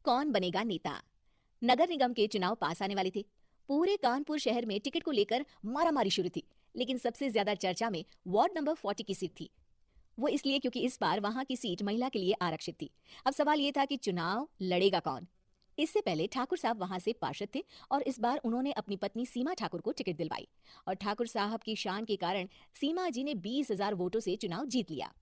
कौन बनेगा नेता। नगर निगम के चुनाव पास आने वाले थे। पूरे कानपुर शहर में टिकट को लेकर मारामारी शुरू थी, लेकिन सबसे ज्यादा चर्चा में वार्ड नंबर 40 की सीट थी। वो इसलिए क्योंकि इस बार वहां की सीट महिला के लिए आरक्षित थी। अब सवाल ये था कि चुनाव लड़ेगा कौन। इससे पहले ठाकुर साहब वहां से पार्षद थे और इस बार उन्होंने अपनी पत्नी सीमा ठाकुर को टिकट दिलवाई और ठाकुर साहब की शान के कारण सीमा जी ने 20,000 वोटों से चुनाव जीत लिया।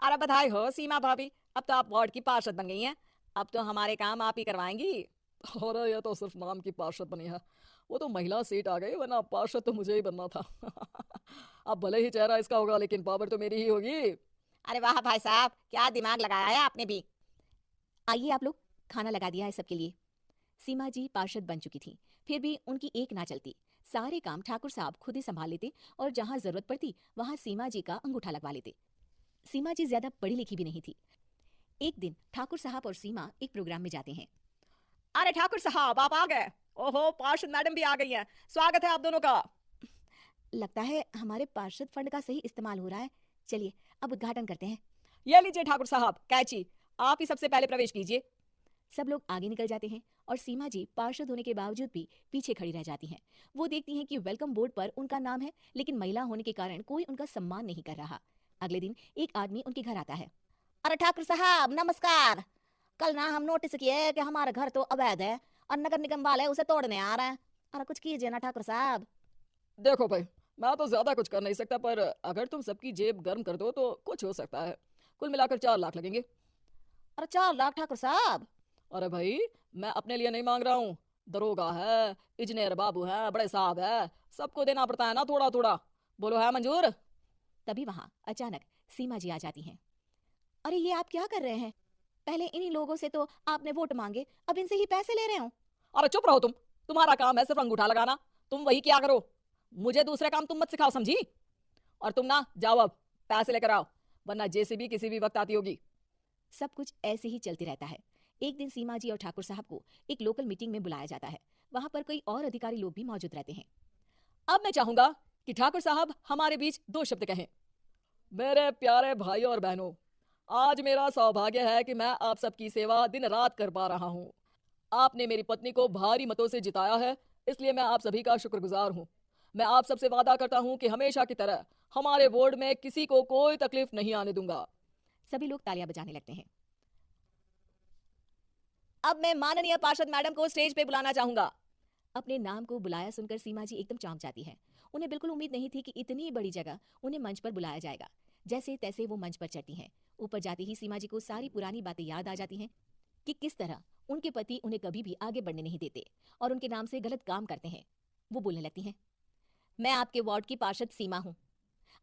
अरे बधाई हो सीमा भाभी, अब तो आप वार्ड की पार्षद बन गई हैं। अब तो हमारे काम आप ही करवाएंगी। अरे ये तो सिर्फ नाम की पार्षद बनी है, वो तो महिला सीट आ गई, वरना पार्षद तो मुझे ही बनना था। अब भले ही चेहरा इसका होगा लेकिन पावर तो मेरी ही होगी। अरे वाह भाई साहब, क्या दिमाग लगाया है आपने भी। आइए आप लोग, खाना लगा दिया है सबके लिए। सीमा जी पार्षद बन चुकी थी, फिर भी उनकी एक ना चलती। सारे काम ठाकुर साहब खुद ही संभाल लेते और जहां जरूरत पड़ती वहां सीमा जी का अंगूठा लगवा लेते। सीमा जी ज्यादा पढ़ी लिखी भी नहीं थी। एक दिन ठाकुर साहब और सीमा एक प्रोग्राम में जाते हैं। अरे ठाकुर साहब, आप आ गए। ओहो, पार्षद मैडम भी आ गई हैं। स्वागत है आप दोनों का। लगता है हमारे पार्षद फंड का सही इस्तेमाल हो रहा है। चलिए अब उद्घाटन करते हैं। ये लीजिए ठाकुर साहब कैची, आप ही सबसे पहले प्रवेश कीजिए। सब लोग आगे निकल जाते हैं और सीमा जी पार्षद होने के बावजूद भी पीछे खड़ी रह जाती हैं। वो देखती हैं कि वेलकम बोर्ड पर उनका नाम है, लेकिन महिला होने के कारण कोई उनका सम्मान नहीं कर रहा। अगले दिन एक आदमी उनके घर आता है। अरे ठाकुर साहब नमस्कार। कल ना हम नोटिस किए कि हमारा घर तो अवैध है और नगर निगम वाले उसे तोड़ने आ रहे हैं। अरे कुछ कीजिए ना ठाकुर साहब। देखो भाई, मैं तो ज्यादा कुछ कर नहीं सकता, पर अगर तुम सबकी जेब गर्म कर दो तो कुछ हो सकता है। कुल मिलाकर 4 लाख लगेंगे। अरे 4 लाख ठाकुर साहब? अरे भाई, मैं अपने लिए नहीं मांग रहा हूँ। दरोगा है, इंजीनियर बाबू है, बड़े साहब है, सबको देना पड़ता है ना थोड़ा थोड़ा। बोलो है मंजूर? तभी वहां अचानक सीमा जी आ जाती हैं। अरे ये आप क्या कर रहे हैं? पहले इन्हीं लोगों से तो आपने वोट मांगे, अब इनसे ही पैसे ले रहे हो। अरे चुप रहो तुम, तुम्हारा काम है सिर्फ अंगूठा लगाना, तुम वही क्या करो। मुझे दूसरे काम तुम मत सिखाओ, समझी? और तुम ना जाओ, अब पैसे लेकर आओ, वरना जेसीबी किसी भी वक्त आती होगी। सब कुछ ऐसे ही चलते रहता है। एक दिन सीमा जी और ठाकुर साहब को एक लोकल मीटिंग में बुलाया जाता है। वहां पर कई और अधिकारी लोग भी मौजूद रहते हैं। अब मैं चाहूंगा कि ठाकुर साहब हमारे बीच 2 शब्द कहें। मेरे प्यारे भाइयों और बहनों, आज मेरा सौभाग्य है कि मैं आप सबकी सेवा दिन रात कर पा रहा हूँ। आपने मेरी पत्नी को भारी मतों से जिताया है, इसलिए मैं आप सभी का शुक्रगुजार हूँ। मैं आप सबसे वादा करता हूँ कि हमेशा की तरह हमारे वार्ड में किसी को कोई तकलीफ नहीं आने दूंगा। सभी लोग तालियां बजाने लगते हैं। अब मैं माननीय पार्षद मैडम को स्टेज पे बुलाना चाहूंगा। अपने नाम को बुलाया सुनकर सीमा जी एकदम चौंक जाती है। उन्हें बिल्कुल उम्मीद नहीं थी कि इतनी बड़ी जगह उन्हें मंच पर बुलाया जाएगा। जैसे तैसे वो मंच पर चढ़ती हैं। ऊपर जाते ही सीमा जी को सारी पुरानी बातें याद आ जाती हैं कि किस तरह उनके पति उन्हें कभी भी आगे बढ़ने नहीं देते और उनके नाम से गलत काम करते हैं। वो बोलने लगती हैं, मैं आपके वार्ड की पार्षद सीमा हूँ।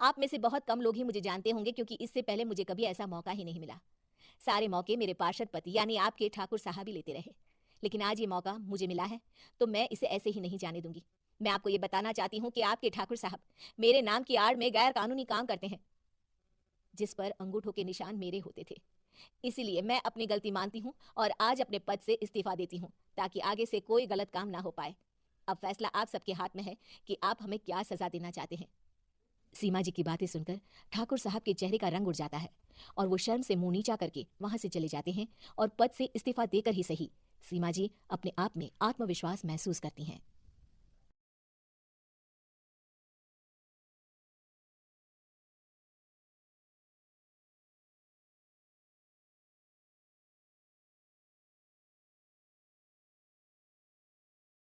आप में से बहुत कम लोग ही मुझे जानते होंगे, क्योंकि इससे पहले मुझे कभी ऐसा मौका ही नहीं मिला। सारे मौके मेरे पार्षद पति यानी आपके ठाकुर साहब ही लेते रहे, लेकिन आज ये मौका मुझे मिला है तो मैं इसे ऐसे ही नहीं जाने दूंगी। मैं आपको ये बताना चाहती हूँ कि आपके ठाकुर साहब मेरे नाम की आड़ में गैर कानूनी काम करते हैं, जिस पर अंगूठों के निशान मेरे होते थे। इसीलिए मैं अपनी गलती मानती हूँ और आज अपने पद से इस्तीफा देती हूँ, ताकि आगे से कोई गलत काम ना हो पाए। अब फैसला आप सबके हाथ में है कि आप हमें क्या सजा देना चाहते हैं। सीमा जी की बातें सुनकर ठाकुर साहब के चेहरे का रंग उड़ जाता है और वो शर्म से मुंह नीचा करके वहां से चले जाते हैं और पद से इस्तीफा देकर ही सही सीमा जी अपने आप में आत्मविश्वास महसूस करती हैं।